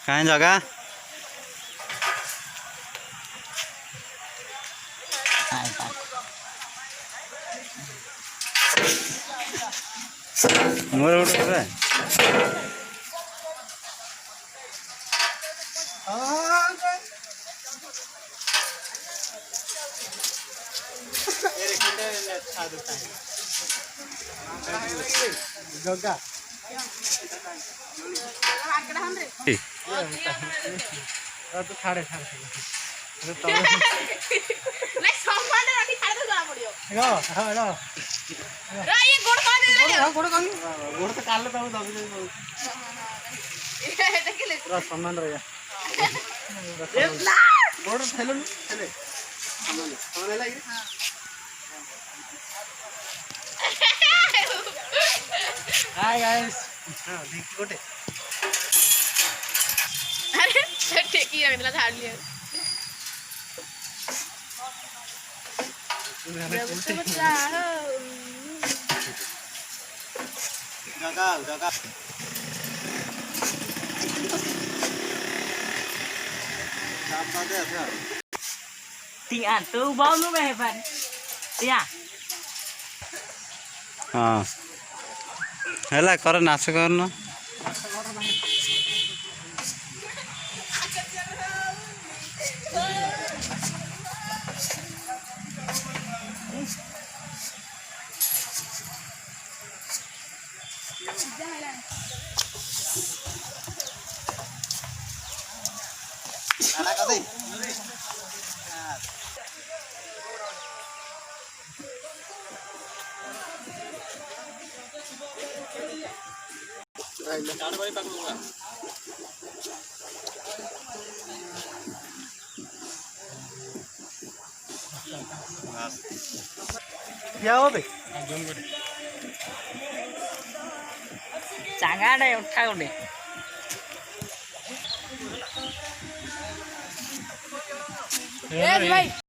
कहीं जगह मोर उठे जगह तो छाड़े छाड़े गोड़ तो काल पूरा सम्मान रहा गोड़ थैले थैले हाय गाइस हां देख गोटे अरे टेकी रख दिला झाड़ लिया जगह जगह Tiang tu bau lu meh ban. Ya. हाँ है कर नाच करना क्या हो बे Jangan deh udah udah. भाई